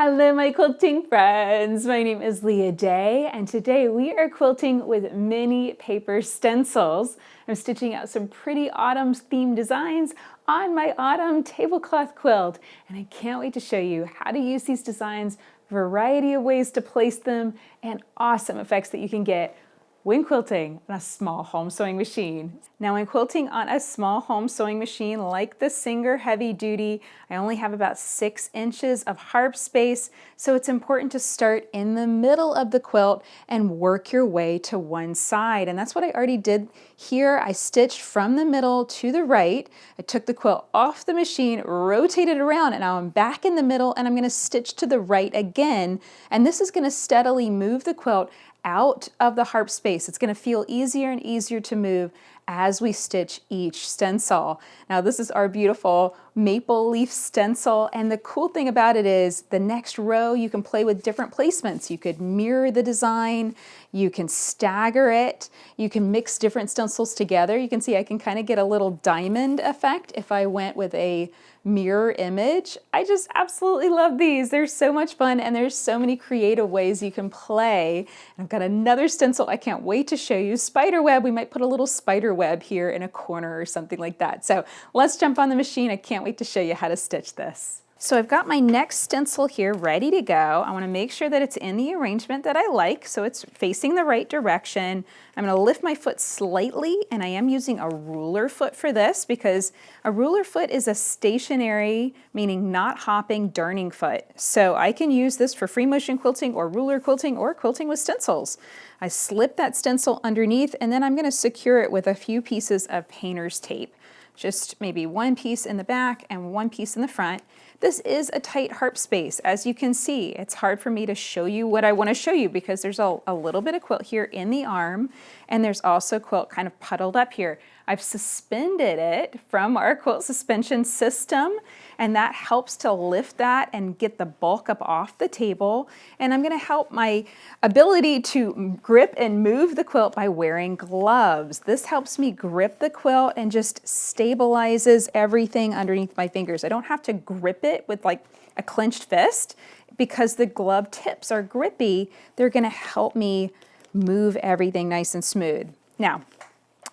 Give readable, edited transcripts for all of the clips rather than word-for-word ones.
Hello my quilting friends, my name is Leah Day and today we are quilting with mini paper stencils. I'm stitching out some pretty autumn themed designs on my autumn tablecloth quilt and I can't wait to show you how to use these designs, variety of ways to place them, and awesome effects that you can get when quilting on a small home sewing machine. Now when quilting on a small home sewing machine like the Singer Heavy Duty, I only have about 6 inches of harp space, so it's important to start in the middle of the quilt and work your way to one side. And that's what I already did here. I stitched from the middle to the right. I took the quilt off the machine, rotated around, and now I'm back in the middle and I'm gonna stitch to the right again. And this is gonna steadily move the quilt out of the harp space. It's going to feel easier and easier to move as we stitch each stencil. Now this is our beautiful maple leaf stencil, and the cool thing about it is the next row you can play with different placements. You could mirror the design, you can stagger it, you can mix different stencils together. You can see I can kind of get a little diamond effect if I went with a mirror image. I just absolutely love these. They're so much fun and there's so many creative ways you can play. And I've got another stencil I can't wait to show you. Spiderweb. We might put a little spiderweb here in a corner or something like that. So let's jump on the machine. I can't wait to show you how to stitch this. So I've got my next stencil here ready to go. I want to make sure that it's in the arrangement that I like, so it's facing the right direction. I'm going to lift my foot slightly, and I am using a ruler foot for this because a ruler foot is a stationary, meaning not hopping, darning foot. So I can use this for free motion quilting or ruler quilting or quilting with stencils. I slip that stencil underneath, and then I'm going to secure it with a few pieces of painter's tape. Just maybe one piece in the back and one piece in the front. This is a tight harp space. As you can see, it's hard for me to show you what I want to show you because there's a little bit of quilt here in the arm, and there's also quilt kind of puddled up here. I've suspended it from our quilt suspension system, and that helps to lift that and get the bulk up off the table. And I'm going to help my ability to grip and move the quilt by wearing gloves. This helps me grip the quilt and just stabilizes everything underneath my fingers. I don't have to grip it with like a clenched fist because the glove tips are grippy. They're going to help me move everything nice and smooth. Now,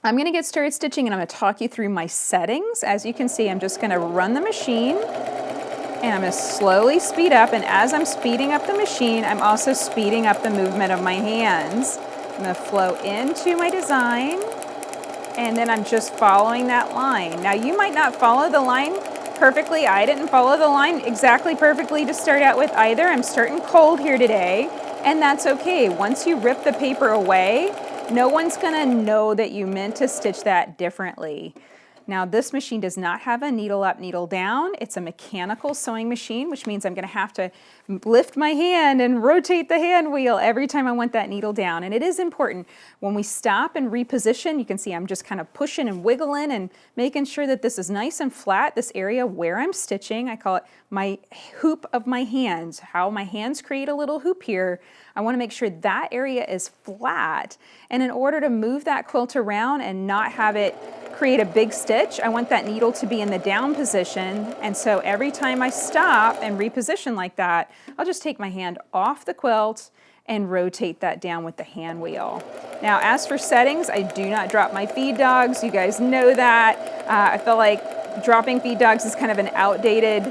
I'm going to get started stitching and I'm going to talk you through my settings. As you can see, I'm just going to run the machine and I'm going to slowly speed up, and as I'm speeding up the machine, I'm also speeding up the movement of my hands. I'm going to flow into my design and then I'm just following that line. Now you might not follow the line perfectly. I didn't follow the line exactly perfectly to start out with either. I'm starting cold here today, and that's okay. Once you rip the paper away, no one's gonna know that you meant to stitch that differently. Now this machine does not have a needle up, needle down. It's a mechanical sewing machine, which means I'm gonna have to lift my hand and rotate the hand wheel every time I want that needle down. And it is important when we stop and reposition. You can see I'm just kind of pushing and wiggling and making sure that this is nice and flat, this area where I'm stitching. I call it my hoop of my hands, how my hands create a little hoop here. I want to make sure that area is flat. And in order to move that quilt around and not have it create a big stitch, I want that needle to be in the down position. And so every time I stop and reposition like that, I'll just take my hand off the quilt and rotate that down with the hand wheel. Now, as for settings, I do not drop my feed dogs. You guys know that. I feel like dropping feed dogs is kind of an outdated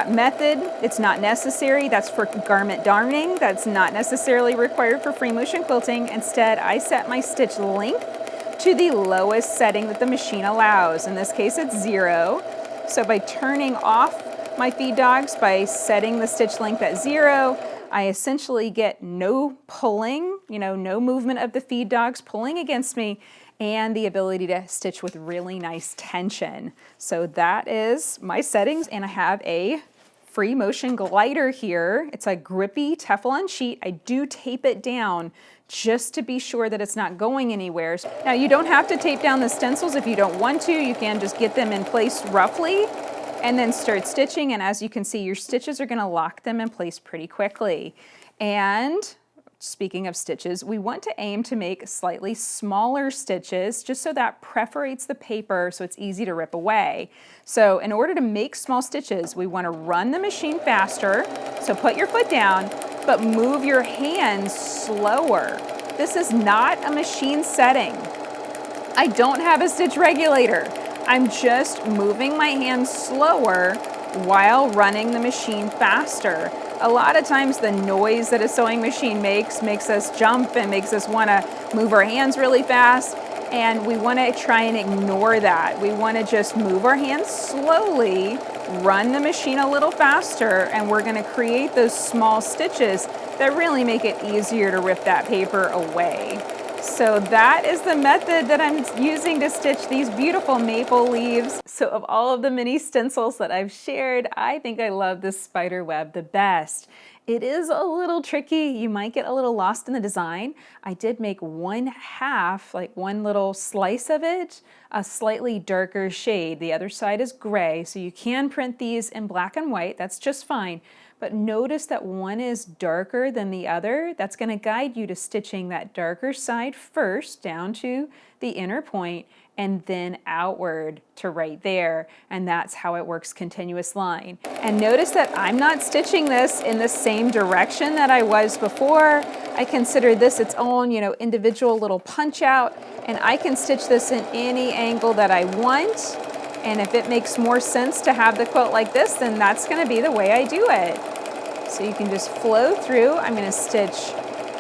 method. It's not necessary. That's for garment darning. That's not necessarily required for free motion quilting. Instead, I set my stitch length to the lowest setting that the machine allows. In this case, it's 0. So by turning off my feed dogs, by setting the stitch length at 0, I essentially get no pulling, no movement of the feed dogs pulling against me, and the ability to stitch with really nice tension. So that is my settings, and I have a free motion glider here. It's a grippy Teflon sheet. I do tape it down just to be sure that it's not going anywhere. Now you don't have to tape down the stencils if you don't want to. You can just get them in place roughly and then start stitching, and as you can see, your stitches are going to lock them in place pretty quickly. And speaking of stitches, we want to aim to make slightly smaller stitches just so that perforates the paper so it's easy to rip away. So in order to make small stitches, we want to run the machine faster, so put your foot down, but move your hands slower. This is not a machine setting. I don't have a stitch regulator. I'm just moving my hands slower while running the machine faster. A lot of times the noise that a sewing machine makes us jump and makes us want to move our hands really fast, and we want to try and ignore that. We want to just move our hands slowly, run the machine a little faster, and we're going to create those small stitches that really make it easier to rip that paper away. So that is the method that I'm using to stitch these beautiful maple leaves. So of all of the mini stencils that I've shared, I think I love this Spiderweb the best. It is a little tricky. You might get a little lost in the design. I did make one half, like one little slice of it, a slightly darker shade. The other side is gray, so you can print these in black and white. That's just fine. But notice that one is darker than the other. That's going to guide you to stitching that darker side first down to the inner point and then outward to right there. And that's how it works continuous line. And notice that I'm not stitching this in the same direction that I was before. I consider this its own, individual little punch out, and I can stitch this in any angle that I want. And if it makes more sense to have the quilt like this, then that's going to be the way I do it. So you can just flow through. I'm going to stitch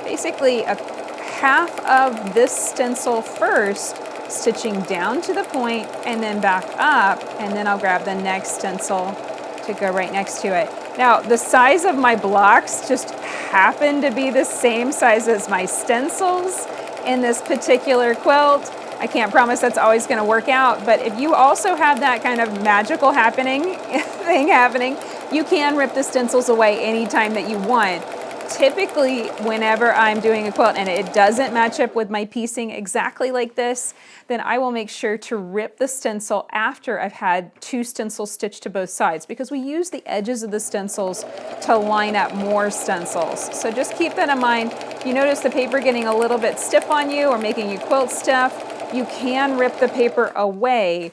basically a half of this stencil first, stitching down to the point and then back up, and then I'll grab the next stencil to go right next to it. Now, the size of my blocks just happen to be the same size as my stencils in this particular quilt. I can't promise that's always going to work out, but if you also have that kind of magical thing happening, you can rip the stencils away anytime that you want. Typically, whenever I'm doing a quilt and it doesn't match up with my piecing exactly like this, then I will make sure to rip the stencil after I've had two stencils stitched to both sides, because we use the edges of the stencils to line up more stencils. So just keep that in mind. If you notice the paper getting a little bit stiff on you or making you quilt stiff, you can rip the paper away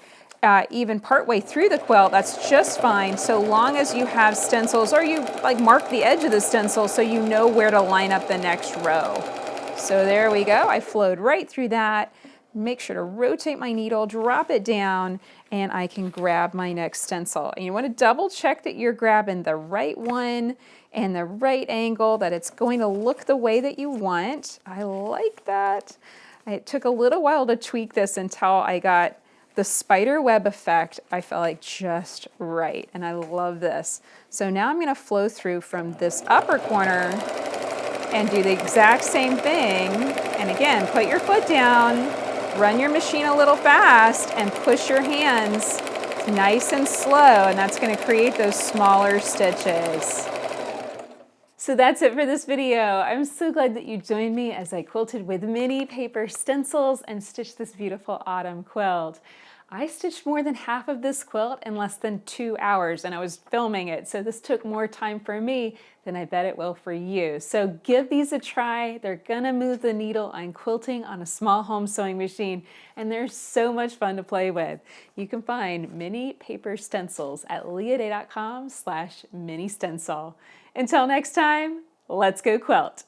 even partway through the quilt. That's just fine, so long as you have stencils, or you mark the edge of the stencil so you know where to line up the next row. So there we go. I flowed right through that. Make sure to rotate my needle, drop it down, and I can grab my next stencil. And you want to double check that you're grabbing the right one and the right angle, that it's going to look the way that you want. I like that. It took a little while to tweak this until I got the spider web effect, I felt like just right, and I love this. So now I'm going to flow through from this upper corner and do the exact same thing. And again, put your foot down, run your machine a little fast, and push your hands nice and slow, and that's going to create those smaller stitches. So that's it for this video. I'm so glad that you joined me as I quilted with mini paper stencils and stitched this beautiful autumn quilt. I stitched more than half of this quilt in less than 2 hours, and I was filming it, so this took more time for me than I bet it will for you. So give these a try. They're gonna move the needle on quilting on a small home sewing machine, and they're so much fun to play with. You can find mini paper stencils at leahday.com/mini stencil. Until next time, let's go quilt.